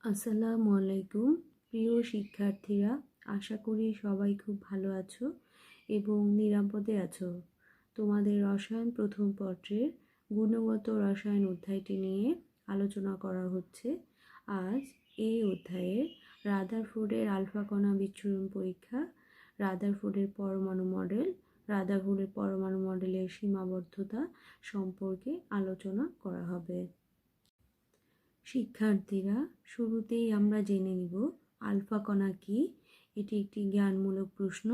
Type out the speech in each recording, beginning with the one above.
আসসালামু আলাইকুম প্রিয় শিক্ষার্থীরা, আশা করি সবাই খুব ভালো আছো এবং নিরাপদে আছো। তোমাদের রসায়ন প্রথম পত্রের গুণগত রসায়ন অধ্যায়টি নিয়ে আলোচনা করা হচ্ছে। আজ এই অধ্যায়ের রাদারফোর্ডের আলফা কণা বিচ্ছুরণ পরীক্ষা, রাদারফোর্ডের পরমাণু মডেল, রাদারফোর্ডের পরমাণু মডেলের সীমাবদ্ধতা সম্পর্কে আলোচনা করা হবে। শিক্ষার্থীরা, শুরুতেই আমরা জেনে নিব আলফা কণা কি। এটি একটি জ্ঞানমূলক প্রশ্ন।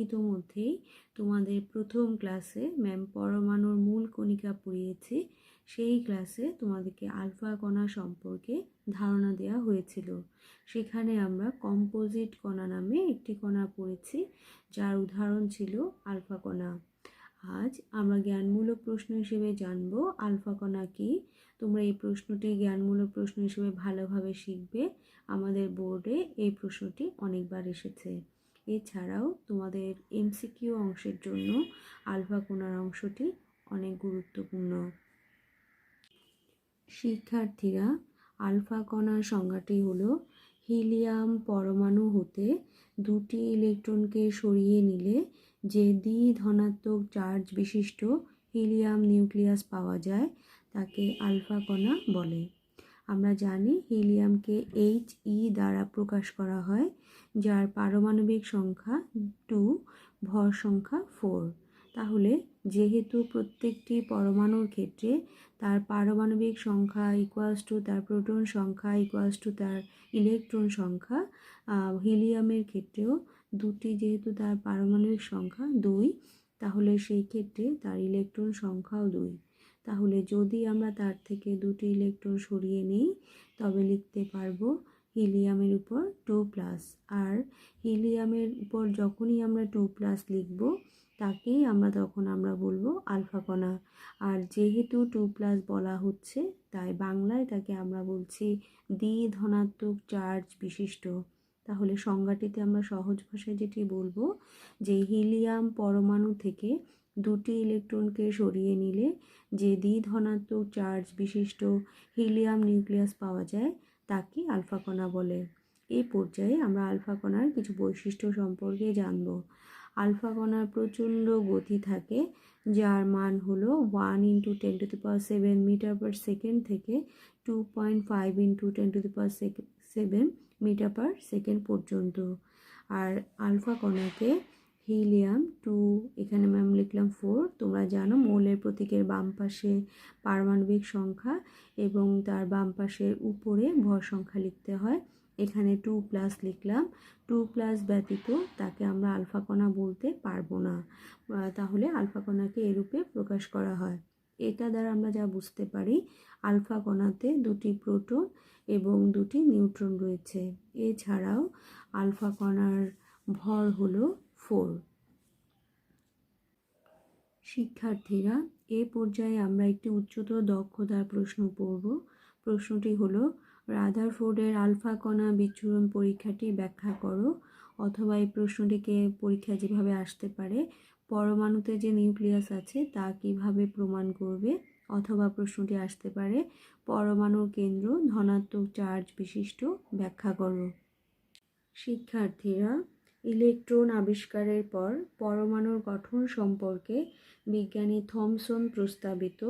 ইতোমধ্যেই তোমাদের প্রথম ক্লাসে ম্যাম পরমাণুর মূল কণিকা পড়িয়েছে। সেই ক্লাসে তোমাদেরকে আলফা কণা সম্পর্কে ধারণা দেওয়া হয়েছিল। সেখানে আমরা কম্পোজিট কণা নামে একটি কণা পড়েছি, যার উদাহরণ ছিল আলফা কণা। আজ আমরা জ্ঞানমূলক প্রশ্ন হিসেবে জানব আলফা কণা কি। তোমরা এই প্রশ্নটি জ্ঞানমূলক প্রশ্ন হিসেবে ভালোভাবে শিখবে। আমাদের বোর্ডে এই প্রশ্নটি অনেকবার এসেছে। এছাড়াও তোমাদের এমসিকিউ অংশের জন্য আলফা কণার অংশটি অনেক গুরুত্বপূর্ণ। শিক্ষার্থীরা, আলফা কণার সংজ্ঞাটি হলো হিলিয়াম পরমাণু হতে দুটি ইলেকট্রনকে সরিয়ে নিলে যে দ্বি-ধনাত্মক চার্জ বিশিষ্ট হিলিয়াম নিউক্লিয়াস পাওয়া যায় তাকে আলফা কণা বলে। আমরা জানি হিলিয়ামকে He দ্বারা প্রকাশ করা হয়, যার পারমাণবিক সংখ্যা 2, ভর সংখ্যা 4। তাহলে যেহেতু প্রত্যেকটি পরমাণুর ক্ষেত্রে তার পারমাণবিক সংখ্যা ইকুয়ালস টু তার প্রোটন সংখ্যা ইকুয়ালস টু তার ইলেকট্রন সংখ্যা, হিলিয়ামের ক্ষেত্রেও দুটি যেহেতু তার পারমাণবিক সংখ্যা 2, তাহলে সেই ক্ষেত্রে তার ইলেকট্রন সংখ্যাও 2। তাহলে যদি আমরা তার থেকে দুটি ইলেকট্রন সরিয়ে নিই তবে লিখতে পারবো হিলিয়ামের উপর 2+। আর হিলিয়ামের উপর যখনই আমরা 2+ লিখব তাকেই তখন আমরা বলবো আলফা কণা। আর যেহেতু 2+ বলা হচ্ছে তাই বাংলায় তাকে আমরা বলছি দ্বি-ধনাত্মক চার্জ বিশিষ্ট। তাহলে সংজ্ঞাটিতে আমরা সহজ ভাষায় যেটি বলবো যে হিলিয়াম পরমাণু থেকে দুটি ইলেকট্রনকে সরিয়ে নিলে যে দ্বি-ধনাত্মক চার্জ বিশিষ্ট হিলিয়াম নিউক্লিয়াস পাওয়া যায় তাকে আলফা কণা বলে। এই পর্যায়ে আমরা আলফা কণার কিছু বৈশিষ্ট্য সম্পর্কে জানব। আলফা কণার প্রচণ্ড গতি থাকে, যার মান হলো 1 × 10⁷ মিটার পার সেকেন্ড থেকে 2.5 × 10⁷ মিটার পার সেকেন্ড পর্যন্ত। আর আলফা কণাকে হিলিয়াম 2, এখানে ম্যাম লিখলাম 4, তোমরা জানো মৌলের প্রতীকের বাম পাশে পারমাণবিক সংখ্যা এবং তার বাম পাশের উপরে ভর সংখ্যা লিখতে হয়। এখানে 2+ লিখলাম। 2+ ব্যতীত তাকে আমরা আলফা কণা বলতে পারবো না। তাহলে আলফা কণাকে এরূপে প্রকাশ করা হয়। এটা দ্বারা আমরা যা বুঝতে পারি আলফা কণাতে দুটি প্রোটন এবং দুটি নিউট্রন রয়েছে। এছাড়াও আলফা কণার ভর হলো 4। শিক্ষার্থীরা, এ পর্যায়ে আমরা একটি উচ্চতর দক্ষতার প্রশ্ন পড়ব। প্রশ্নটি হলো রাদারফোর্ডের আলফা কণা বিচ্ছুরণ পরীক্ষাটি ব্যাখ্যা করো। অথবা এই প্রশ্নটিকে পরীক্ষা যেভাবে আসতে পারে, পরমাণুতে যে নিউক্লিয়াস আছে তা কিভাবে প্রমাণ করবে। অথবা প্রশ্নটি আসতে পারে পরমাণুর কেন্দ্র ধনাত্মক চার্জ বিশিষ্ট, ব্যাখ্যা করো। শিক্ষার্থীরা, ইলেকট্রন আবিষ্কারের পর পরমাণুর গঠন সম্পর্কে বিজ্ঞানী থমসন প্রস্তাবিত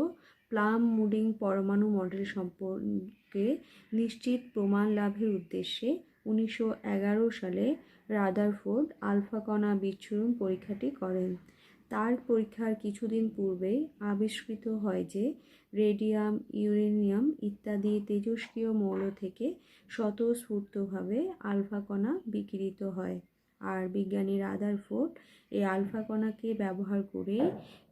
প্লাম-মুডিং পরমাণু মডেল সম্পর্কে নিশ্চিত প্রমাণ লাভের উদ্দেশ্যে 1911 সালে রাদারফোর্ড আলফা কণা বিচ্ছুরণ পরীক্ষাটি করেন। তার পরীক্ষার কিছুদিন পূর্বেই আবিষ্কৃত হয় যে রেডিয়াম, ইউরেনিয়াম ইত্যাদি তেজস্ক্রিয় মৌল থেকে স্বতঃস্ফূর্তভাবে আলফা কণা বিকিরিত হয়। আর বিজ্ঞানী রাদারফোর্ড এই আলফা কণাকে ব্যবহার করে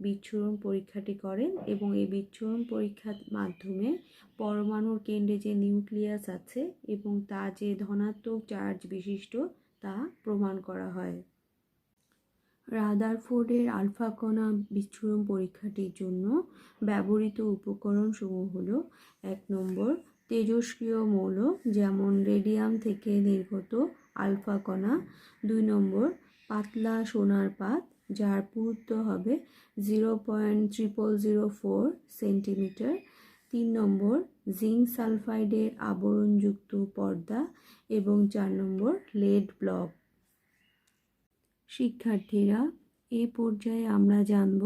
বিচ্ছুরণ পরীক্ষাটি করেন এবং এই বিচ্ছুরণ পরীক্ষার মাধ্যমে পরমাণুর কেন্দ্রে যে নিউক্লিয়াস আছে এবং তা যে ধনাত্মক চার্জ বিশিষ্ট তা প্রমাণ করা হয়। রাদারফোর্ডের আলফা কণা বিচ্ছুরণ পরীক্ষাটির জন্য ব্যবহৃত উপকরণসমূহ হলো 1 নম্বর তেজস্ক্রিয় মৌল যেমন রেডিয়াম থেকে নির্গত আলফা কণা, 2 নম্বর পাতলা সোনার পাত যার পুরুত্ব হবে 0.0004 সেন্টিমিটার, 3 নম্বর জিঙ্ক সালফাইডের আবরণযুক্ত পর্দা এবং 4 নম্বর লেড ব্লক। শিক্ষার্থীরা, এই পর্যায়ে আমরা জানব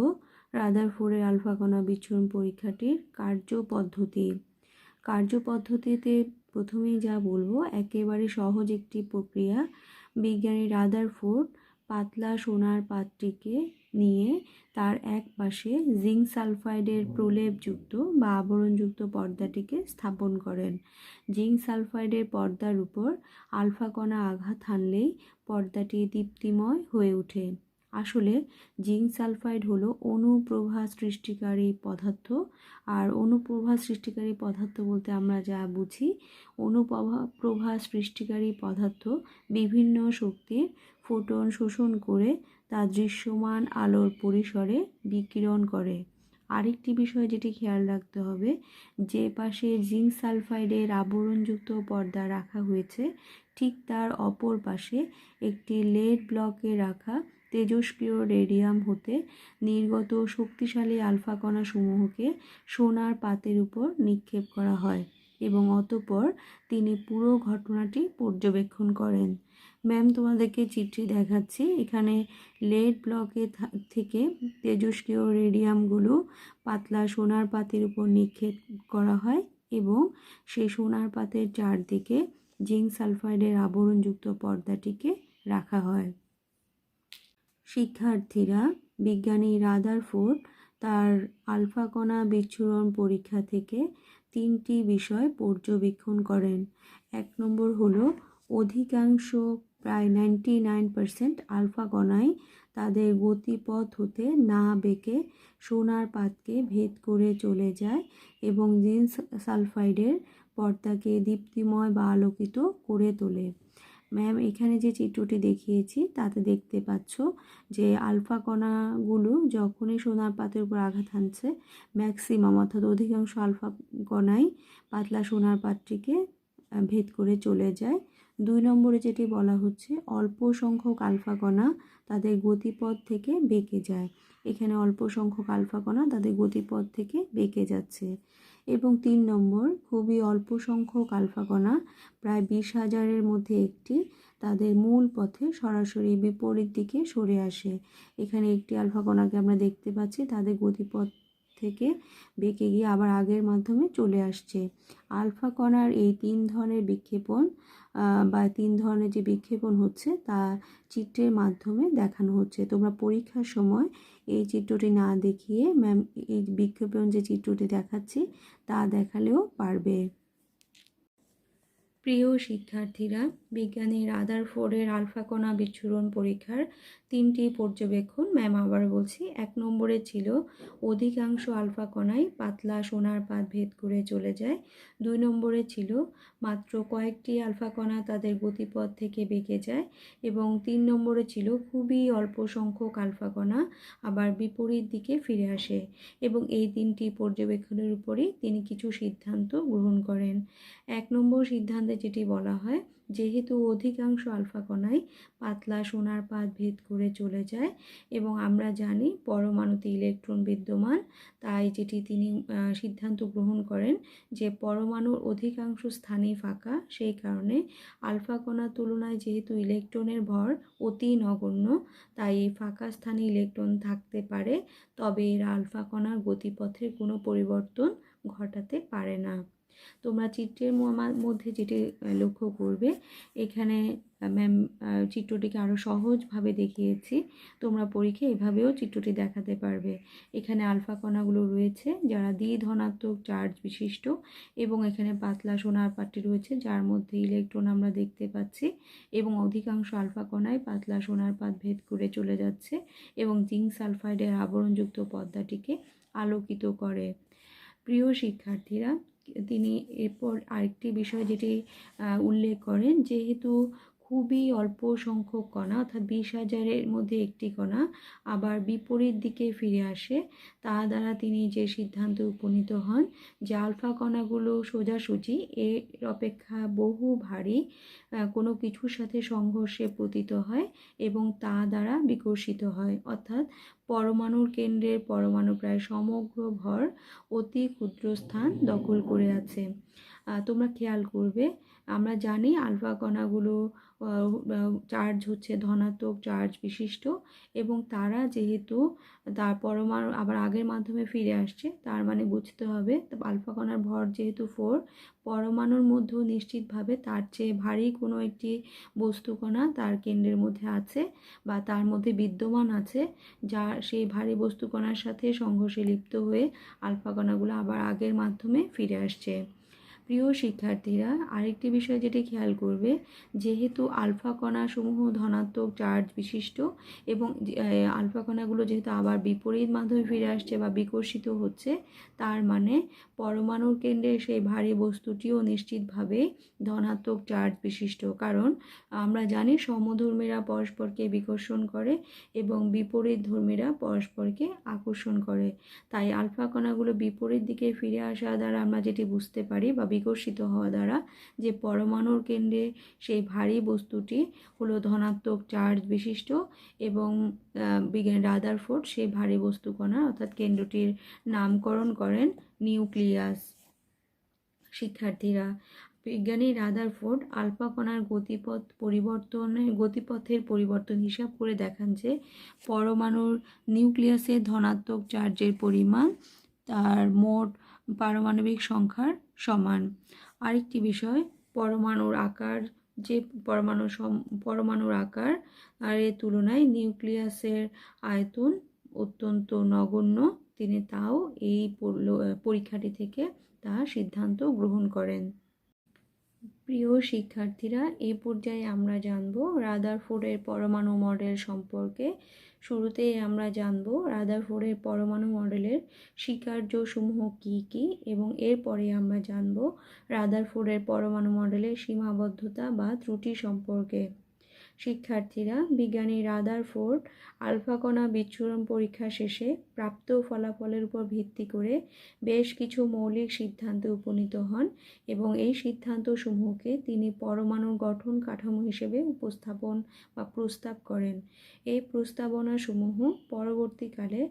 রাদারফোর্ডের আলফা কণা বিচ্ছুরণ পরীক্ষাটির কার্যপদ্ধতিতে প্রথমেই যা বলবো, একেবারে সহজ একটি প্রক্রিয়া। বিজ্ঞানী রাদারফোর্ড পাতলা সোনার পাতটিকে নিয়ে তার এক পাশে জিঙ্ক সালফাইডের প্রলেপযুক্ত বা আবরণযুক্ত পর্দাটিকে স্থাপন করেন। জিঙ্ক সালফাইডের পর্দার উপর আলফা কণা আঘাত হানলেই পর্দাটি দীপ্তিময় হয়ে ওঠে। আসলে জিঙ্ক সালফাইড হলো অনুপ্রভা সৃষ্টিকারী পদার্থ। আর অনুপ্রভা সৃষ্টিকারী পদার্থ বলতে আমরা যা বুঝি, অনুপ্রভা সৃষ্টিকারী পদার্থ বিভিন্ন শক্তির ফোটন শোষণ করে তা দৃশ্যমান আলোর পরিসরে বিকিরণ করে। আরেকটি বিষয় যেটি খেয়াল রাখতে হবে, যে পাশে জিঙ্ক সালফাইডের আবরণযুক্ত পর্দা রাখা হয়েছে ঠিক তার অপর পাশে একটি লেড ব্লকে রাখা তেজস্ক্রিয় রেডিয়াম হতে নির্গত শক্তিশালী আলফা কণা সমূহকে সোনার পাতের উপর নিক্ষেপ করা হয় এবং অতঃপর তিনি পুরো ঘটনাটি পর্যবেক্ষণ করেন। ম্যাম তোমাদেরকে চিত্রে দেখাচ্ছি, এখানে লেড ব্লকে থেকে তেজস্ক্রিয় রেডিয়ামগুলো পাতলা সোনার পাতের উপর নিক্ষেপ করা হয় এবং সেই সোনার পাতের চারদিকে জিঙ্ক সালফাইডের আবরণযুক্ত পর্দাটিকে রাখা হয়। শিক্ষার্থীরা, বিজ্ঞানী রাদারফোর্ড তার আলফা কণা বিচ্ছুরণ পরীক্ষা থেকে 3টি বিষয় পর্যবেক্ষণ করেন। 1 নম্বর হলো অধিকাংশ প্রায় 99% আলফা কণাই তাদের গতিপথ হতে না বেঁকে সোনার পাতকে ভেদ করে চলে যায় এবং জিঙ্ক সালফাইডের পর্দাকে দীপ্তিময় বা আলোকিত করে তোলে। ম্যাম, এখানে যে চিত্রটি দেখিয়েছি তাতে দেখতে পাচ্ছ যে আলফা কণাগুলো যখনই সোনার পাতের উপর আঘাত হানছে, ম্যাক্সিমাম অর্থাৎ অধিকাংশ আলফা কণাই পাতলা সোনার পাতটিকে ভেদ করে চলে যায়। 2 নম্বরে যেটি বলা হচ্ছে, অল্প সংখ্যক আলফা কণা তাদের গতিপথ থেকে বেঁকে যায়। এখানে অল্প সংখ্যক আলফা কণা তাদের গতিপথ থেকে বেঁকে যাচ্ছে। এবং 3 নম্বর, খুবই অল্প সংখ্যক আলফা কণা প্রায় 20,000-এর মধ্যে একটি তাদের মূল পথে সরাসরি বিপরীত দিকে সরে আসে। এখানে একটি আলফা কণাকে আমরা দেখতে পাচ্ছি তাদের গতিপথ থেকে বেঁকে গিয়ে আবার আগের মাধ্যমে চলে আসছে। আলফা কণার এই 3 ধরনের বিক্ষেপণ বা 3 ধরনের যে বিক্ষেপণ হচ্ছে তা চিত্রের মাধ্যমে দেখানো হচ্ছে। তোমরা পরীক্ষার সময় এই চিত্রটি না দেখিয়ে ম্যাম এই বিক্ষেপণ যে চিত্রটি দেখাচ্ছি তা দেখালেও পারবে। প্রিয় শিক্ষার্থীরা, বিজ্ঞানী রাদারফোর্ডের আলফা কণা বিচ্ছুরণ পরীক্ষার 3টি পর্যবেক্ষণ ম্যাম আবার বলছি। 1 নম্বরে ছিল অধিকাংশ আলফা কণাই পাতলা সোনার পাত ভেদ করে চলে যায়। 2 নম্বরে ছিল মাত্র কয়েকটি আলফা কণা তাদের গতিপথ থেকে বেঁকে যায় এবং 3 নম্বরে ছিল খুবই অল্প সংখ্যক আলফা কণা আবার বিপরীত দিকে ফিরে আসে এবং এই 3টি পর্যবেক্ষণের উপরই তিনি কিছু সিদ্ধান্ত গ্রহণ করেন। 1 নম্বর সিদ্ধান্তে যেটি বলা হয়, যেহেতু অধিকাংশ আলফা কণাই পাতলা সোনার পাত ভেদ করে চলে যায় এবং আমরা জানি পরমাণুতে ইলেকট্রন বিদ্যমান, তাই যেটি তিনি সিদ্ধান্ত গ্রহণ করেন যে পরমাণুর অধিকাংশ স্থানই ফাঁকা, সেই কারণে আলফা কণার তুলনায় যেহেতু ইলেকট্রনের ভর অতি নগণ্য, তাই এই ফাঁকা স্থানে ইলেকট্রন থাকতে পারে, তবে এরা আলফা কণার গতিপথের কোনো পরিবর্তন ঘটাতে পারে না। তোমরা চিত্রের মধ্যে যেটি লক্ষ্য করবে, এখানে ম্যাম চিত্রটিকে আরও সহজভাবে দেখিয়েছি। তোমরা পরীক্ষায় এভাবেও চিত্রটি দেখাতে পারবে। এখানে আলফা কণাগুলো রয়েছে যারা দ্বিধনাত্মক চার্জ বিশিষ্ট এবং এখানে পাতলা সোনার পাতটি রয়েছে যার মধ্যে ইলেকট্রন আমরা দেখতে পাচ্ছি এবং অধিকাংশ আলফা কণায় পাতলা সোনার পাত ভেদ করে চলে যাচ্ছে এবং জিঙ্ক সালফাইডের আবরণযুক্ত পর্দাটিকে আলোকিত করে। প্রিয় শিক্ষার্থীরা, তিনি এরপর আরেকটি বিষয় যেটি উল্লেখ করেন, যেহেতু খুবই অল্প সংখ্যক কণা অর্থাৎ 20,000-এর মধ্যে একটি কণা আবার বিপরীত দিকে ফিরে আসে, তা দ্বারা তিনি যে সিদ্ধান্তে উপনীত হন যে আলফা কণাগুলো সোজাসুজি এর অপেক্ষা বহু ভারী কোনো কিছুর সাথে সংঘর্ষে পতিত হয় এবং তা দ্বারা বিকর্ষিত হয়। অর্থাৎ পরমাণুর কেন্দ্রের পরমাণু প্রায় সমগ্র ভর অতি ক্ষুদ্র স্থান দখল করে আছে। তোমরা খেয়াল করবে, আমরা জানি আলফা কণাগুলো চার্জ হচ্ছে ধনাত্মক চার্জ বিশিষ্ট এবং তারা যেহেতু তার পরমাণু আবার আগের মাধ্যমে ফিরে আসছে, তার মানে বুঝতে হবে আলফা কণার ভর যেহেতু 4, পরমাণুর মধ্যেও নিশ্চিতভাবে তার চেয়ে ভারী কোনো একটি বস্তু কণা তার কেন্দ্রের মধ্যে আছে বা তার মধ্যে বিদ্যমান আছে, যা সেই ভারী বস্তু কণার সাথে সংঘর্ষে লিপ্ত হয়ে আলফা কণাগুলো আবার আগের মাধ্যমে ফিরে আসছে। প্রিয় শিক্ষার্থীরা, আরেকটি বিষয় যেটি খেয়াল করবে, যেহেতু আলফা কণাসমূহ ধনাত্মক চার্জ বিশিষ্ট এবং আলফা কণাগুলো যেহেতু আবার বিপরীত মাধ্যমে ফিরে আসছে বা বিকর্ষিত হচ্ছে, তার মানে পরমাণুর কেন্দ্রে সেই ভারী বস্তুটিও নিশ্চিতভাবে ধনাত্মক চার্জ বিশিষ্ট। কারণ আমরা জানি সমধর্মীরা পরস্পরকে বিকর্ষণ করে এবং বিপরীত ধর্মীরা পরস্পরকে আকর্ষণ করে। তাই আলফা কণাগুলো বিপরীত দিকে ফিরে আসা দ্বারা আমরা যেটি বুঝতে পারি বা বিকর্ষিত হওয়া দ্বারা যে পরমাণুর কেন্দ্রে সেই ভারী বস্তুটি হলো ধনাত্মক চার্জ বিশিষ্ট এবং বিজ্ঞানী রাদারফোর্ড সেই ভারী বস্তু কণা অর্থাৎ কেন্দ্রটির নামকরণ করেন নিউক্লিয়াস। শিক্ষার্থীরা, বিজ্ঞানী রাদারফোর্ড আলফা কণার গতিপথের পরিবর্তন হিসাব করে দেখান যে পরমাণুর নিউক্লিয়াসের ধনাত্মক চার্জের পরিমাণ তার মোট পারমাণবিক সংখ্যার সমান। আরেকটি বিষয়, পরমাণুর আকার, যে পরমাণুর আকার এর তুলনায় নিউক্লিয়াসের আয়তন অত্যন্ত নগণ্য, তিনি তাও এই পরীক্ষাটি থেকে তা সিদ্ধান্ত গ্রহণ করেন। প্রিয় শিক্ষার্থীরা, এই পর্যায়ে আমরা জানব রাদারফোর্ডের পরমাণু মডেল সম্পর্কে। শুরুতেই আমরা জানব রাদারফোর্ডের পরমাণু মডেলের স্বীকার্যসমূহ কী কী এবং এরপরে আমরা জানব রাদারফোর্ডের পরমাণু মডেলের সীমাবদ্ধতা বা ত্রুটি সম্পর্কে। শিক্ষার্থীরা, বিজ্ঞানী রাদারফোর্ড আলফা কণা বিচ্ছুরণ পরীক্ষা শেষে প্রাপ্ত ফলাফলের উপর ভিত্তি করে বেশ কিছু মৌলিক সিদ্ধান্তে উপনীত হন এবং এই সিদ্ধান্তসমূহকে তিনি পরমাণুর গঠন কাঠামো হিসেবে উপস্থাপন বা প্রস্তাব করেন। এই প্রস্তাবনাসমূহ পরবর্তীকালে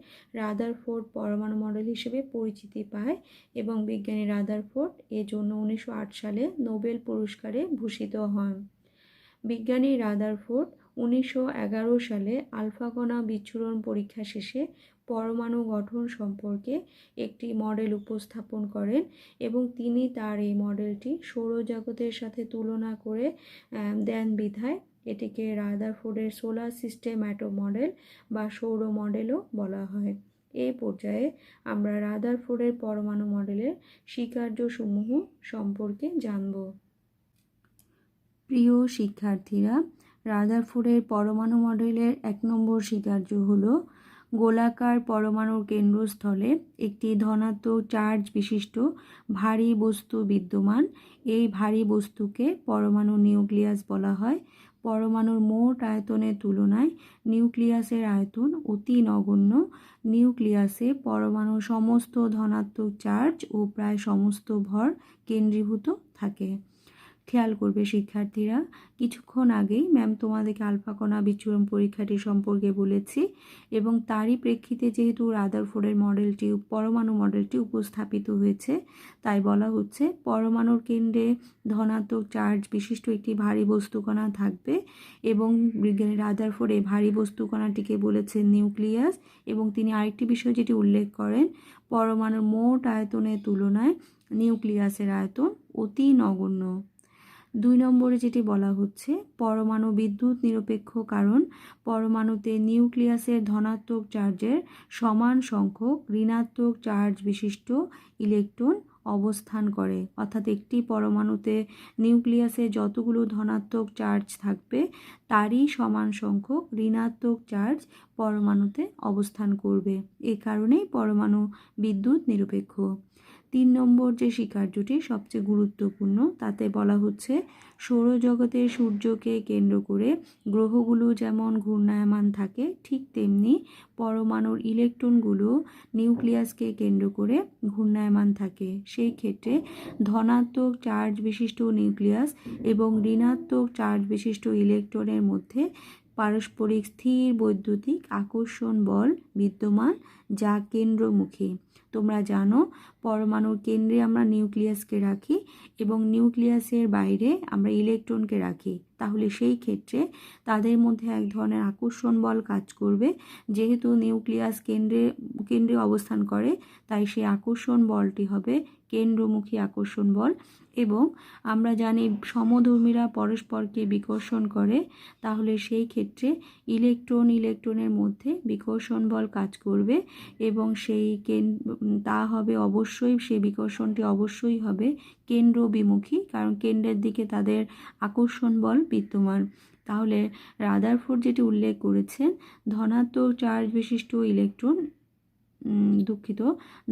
রাদারফোর্ড পরমাণু মডেল হিসেবে পরিচিতি পায় এবং বিজ্ঞানী রাদারফোর্ড এজন্য 1908 সালে নোবেল পুরস্কারে ভূষিত হন। বিজ্ঞানী রাদারফোর্ড 1911 সালে আলফা কণা বিচ্ছুরণ পরীক্ষা শেষে পরমাণু গঠন সম্পর্কে একটি মডেল উপস্থাপন করেন এবং তিনি তার এই মডেলটি সৌরজগতের সাথে তুলনা করে দেন বিধায় এটিকে রাদারফোর্ডের সোলার সিস্টেম অ্যাটম মডেল বা সৌর মডেলও বলা হয়। এই পর্যায়ে আমরা রাদারফোর্ডের পরমাণু মডেলের স্বীকার্যসমূহ সম্পর্কে জানব। প্রিয় শিক্ষার্থীরা, রাদারফোর্ডের পরমাণু মডেলের 1 নম্বর স্বীকার্য হলো গোলাকার পরমাণুর কেন্দ্রস্থলে একটি ধনাত্মক চার্জ বিশিষ্ট ভারী বস্তু বিদ্যমান। এই ভারী বস্তুকে পরমাণু নিউক্লিয়াস বলা হয়। পরমাণুর মোট আয়তনের তুলনায় নিউক্লিয়াসের আয়তন অতি নগণ্য। নিউক্লিয়াসে পরমাণুর সমস্ত ধনাত্মক চার্জ ও প্রায় সমস্ত ভর কেন্দ্রীভূত থাকে। খেয়াল করবে শিক্ষার্থীরা, কিছুক্ষণ আগেই ম্যাম তোমাদেরকে আলফা কণা বিচ্ছুরণ পরীক্ষাটি সম্পর্কে বলেছি এবং তারই প্রেক্ষিতে যেহেতু রাদারফোর্ডের পরমাণু মডেলটি উপস্থাপিত হয়েছে, তাই বলা হচ্ছে পরমাণুর কেন্দ্রে ধনাত্মক চার্জ বিশিষ্ট একটি ভারী বস্তু কণা থাকবে এবং বিজ্ঞানী রাদারফোর্ড এই ভারী বস্তু কণাটিকে বলেছেন নিউক্লিয়াস এবং তিনি আরেকটি বিষয় যেটি উল্লেখ করেন, পরমাণুর মোট আয়তনের তুলনায় নিউক্লিয়াসের আয়তন অতি নগণ্য। 2 নম্বরে যেটি বলা হচ্ছে পরমাণু বিদ্যুৎ নিরপেক্ষ, কারণ পরমাণুতে নিউক্লিয়াসের ধনাত্মক চার্জের সমান সংখ্যক ঋণাত্মক চার্জ বিশিষ্ট ইলেকট্রন অবস্থান করে। অর্থাৎ একটি পরমাণুতে নিউক্লিয়াসে যতগুলো ধনাত্মক চার্জ থাকবে তারই সমান সংখ্যক ঋণাত্মক চার্জ পরমাণুতে অবস্থান করবে। এ কারণেই পরমাণু বিদ্যুৎ নিরপেক্ষ। 3 নম্বর যে স্বীকার্যটি সবচেয়ে গুরুত্বপূর্ণ, তাতে বলা হচ্ছে সৌরজগতের সূর্যকে কেন্দ্র করে গ্রহগুলো যেমন ঘূর্ণায়মান থাকে, ঠিক তেমনি পরমাণুর ইলেকট্রনগুলো নিউক্লিয়াসকে কেন্দ্র করে ঘূর্ণায়মান থাকে। সেই ক্ষেত্রে ধনাত্মক চার্জ বিশিষ্ট নিউক্লিয়াস এবং ঋণাত্মক চার্জ বিশিষ্ট ইলেকট্রনের মধ্যে পারস্পরিক স্থির বৈদ্যুতিক আকর্ষণ বল বিদ্যমান, যা কেন্দ্রমুখী। তোমরা জানো পরমাণুর কেন্দ্রে আমরা নিউক্লিয়াসকে রাখি এবং নিউক্লিয়াসের বাইরে আমরা ইলেকট্রনকে রাখি। তাহলে সেই ক্ষেত্রে তাদের মধ্যে এক ধরনের আকর্ষণ বল কাজ করবে। যেহেতু নিউক্লিয়াস কেন্দ্রে অবস্থান করে, তাই সেই আকর্ষণ বলটি হবে কেন্দ্রমুখী আকর্ষণ বল। এবং আমরা জানি সমধর্মীরা পরস্পরকে বিকর্ষণ করে, তাহলে সেই ক্ষেত্রে ইলেকট্রনের মধ্যে বিকর্ষণ বল কাজ করবে এবং তা হবে অবশ্যই, সেই বিকর্ষণটি অবশ্যই হবে কেন্দ্রবিমুখী, কারণ কেন্দ্রের দিকে তাদের আকর্ষণ বল বিদ্যমান। তাহলে রাদারফোর্ড যেটি উল্লেখ করেছেন, ধনাত্মক চার্জ বিশিষ্ট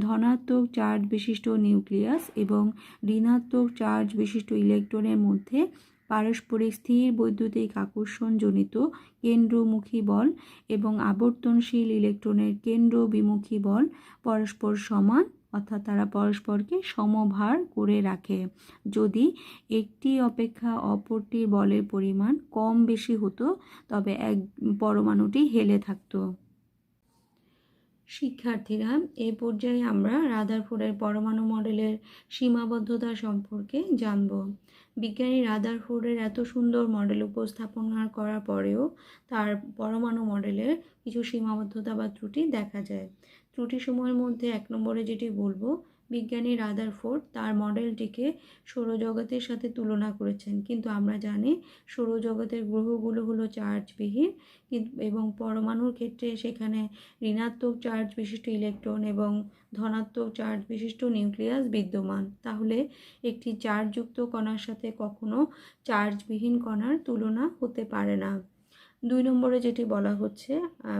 ধনাত্মক চার্জ বিশিষ্ট নিউক্লিয়াস এবং ঋণাত্মক চার্জ বিশিষ্ট ইলেকট্রনের মধ্যে পারস্পরিক স্থির বৈদ্যুতিক আকর্ষণজনিত কেন্দ্রমুখী বল এবং আবর্তনশীল ইলেকট্রনের কেন্দ্রবিমুখী বল পরস্পর সমান, অর্থাৎ তারা পরস্পরকে সমভার করে রাখে। যদি একটি অপেক্ষা অপরটির বলের পরিমাণ কম বেশি হতো, তবে এক পরমাণুটি হেলে থাকতো। শিক্ষার্থীরা, এই পর্যায়ে আমরা রাদারফোর্ডের পরমাণু মডেলের সীমাবদ্ধতা সম্পর্কে জানব। বিজ্ঞানী রাদারফোর্ডের এত সুন্দর মডেল উপস্থাপন করার পরেও তার পরমাণু মডেলের কিছু সীমাবদ্ধতা বা ত্রুটি দেখা যায়। ত্রুটিসমূহের মধ্যে 1 নম্বরে যেটি বলবো, বিজ্ঞানী রাদারফোর্ড তার মডেলটিকে সৌরজগতের সাথে তুলনা করেছেন, কিন্তু আমরা জানি সৌরজগতের গ্রহগুলো হলো চার্জবিহীন এবং পরমাণুর ক্ষেত্রে সেখানে ঋণাত্মক চার্জ বিশিষ্ট ইলেকট্রন এবং ধনাত্মক চার্জ বিশিষ্ট নিউক্লিয়াস বিদ্যমান। তাহলে একটি চার্জযুক্ত কণার সাথে কখনো চার্জবিহীন কণার তুলনা হতে পারে না। 2 নম্বরে যেটি বলা হচ্ছে,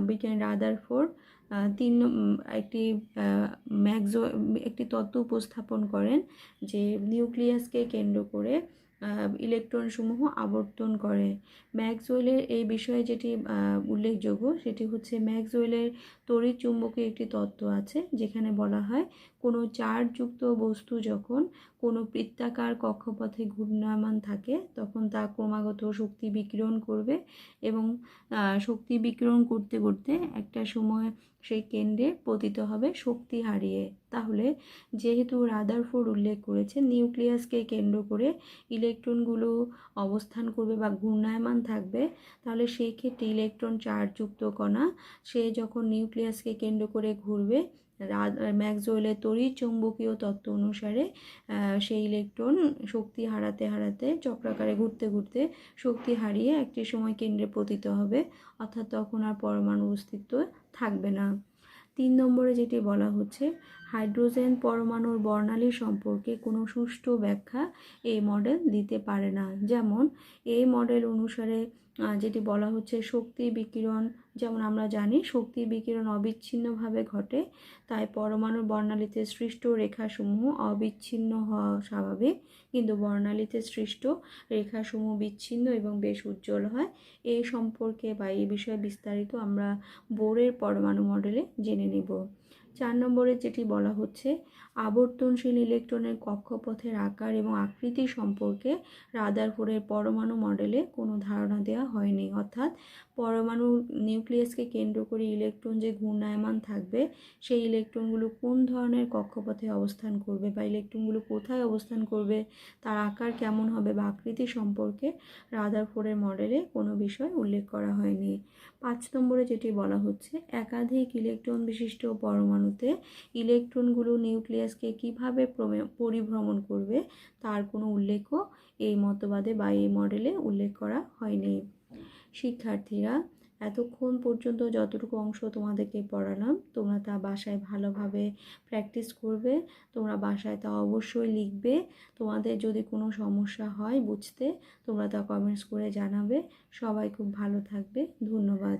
বিজ্ঞানী রাদারফোর্ড একটি তত্ত্ব উপস্থাপন করেন যে নিউক্লিয়াসকে কেন্দ্র করে ইলেকট্রনসমূহ আবর্তন করে। ম্যাক্সওয়েলের এই বিষয়ে যেটি উল্লেখযোগ্য সেটি হচ্ছে ম্যাক্সওয়েলের তড়িৎচুম্বকীয় একটি তত্ত্ব আছে, যেখানে বলা হয় কোনো চার্জযুক্ত বস্তু যখন কোনো বৃত্তাকার কক্ষপথে ঘূর্ণায়মান থাকে, তখন তা ক্রমাগত শক্তি বিকিরণ করবে এবং শক্তি বিকিরণ করতে করতে একটা সময় সেই কেন্দ্রে পতিত হবে শক্তি হারিয়ে। তাহলে যেহেতু রাদারফোর্ড উল্লেখ করেছে নিউক্লিয়াসকে কেন্দ্র করে ইলেকট্রনগুলো অবস্থান করবে বা ঘূর্ণায়মান থাকবে, তাহলে সেই ক্ষেত্রে ইলেকট্রন চার্জযুক্ত কণা সে যখন নিউক্লিয়াসকে কেন্দ্র করে ঘুরবে, ম্যাক্সওয়েলের তড়িৎচুম্বকীয় তত্ত্ব অনুসারে সেই ইলেকট্রন শক্তি হারাতে হারাতে চক্রাকারে ঘুরতে ঘুরতে শক্তি হারিয়ে একটি সময় কেন্দ্রে পতিত হবে, অর্থাৎ তখন আর পরমাণু অস্তিত্ব থাকবে না। 3 নম্বরে যেটি বলা হচ্ছে, হাইড্রোজেন পরমাণুর বর্ণালী সম্পর্কে কোনো সুষ্ঠু ব্যাখ্যা এই মডেল দিতে পারে না। যেমন এই মডেল অনুসারে যেটি বলা হচ্ছে, শক্তি বিকিরণ, যেমন আমরা জানি শক্তি বিকিরণ অবিচ্ছিন্নভাবে ঘটে, তাই পরমাণুর বর্ণালীতে সৃষ্ট রেখাসমূহ অবিচ্ছিন্ন হওয়া স্বাভাবিক, কিন্তু বর্ণালীতে সৃষ্ট রেখাসমূহ বিচ্ছিন্ন এবং বেশ উজ্জ্বল হয়। এই সম্পর্কে বা এই বিষয়ে বিস্তারিত আমরা বোরের পরমাণু মডেলে জেনে নেব। 4 নম্বরে যেটি বলা হচ্ছে, আবর্তনশীল ইলেকট্রনের কক্ষপথের আকার এবং আকৃতি সম্পর্কে রাদারফোর্ডের পরমাণু মডেলে কোনো ধারণা দেওয়া হয়নি। অর্থাৎ পরমাণু নিউক্লিয়াসকে কেন্দ্র করে ইলেকট্রন যে ঘূর্ণায়মান থাকবে, সেই ইলেকট্রনগুলো কোন ধরনের কক্ষপথে অবস্থান করবে বা ইলেকট্রনগুলো কোথায় অবস্থান করবে, তার আকার কেমন হবে বা আকৃতি সম্পর্কে রাদারফোর্ডের মডেলে কোনো বিষয় উল্লেখ করা হয়নি। 5 নম্বরে যেটি বলা হচ্ছে, একাধিক ইলেকট্রন বিশিষ্ট পরমাণুতে ইলেকট্রনগুলো নিউক্লিয়াসকে কিভাবে পরিভ্রমণ করবে তার কোনো উল্লেখও এই মতবাদে বা এই মডেলে উল্লেখ করা হয়নি। শিক্ষার্থীরা, এতক্ষণ পর্যন্ত যতটুকু অংশ তোমাদেরকে পড়ালাম, তোমরা তা বাসায় ভালোভাবে প্র্যাকটিস করবে। তোমরা বাসায় তা অবশ্যই লিখবে। তোমাদের যদি কোনো সমস্যা হয় বুঝতে, তোমরা তা কমেন্টস করে জানাবে। সবাই খুব ভালো থাকবে। ধন্যবাদ।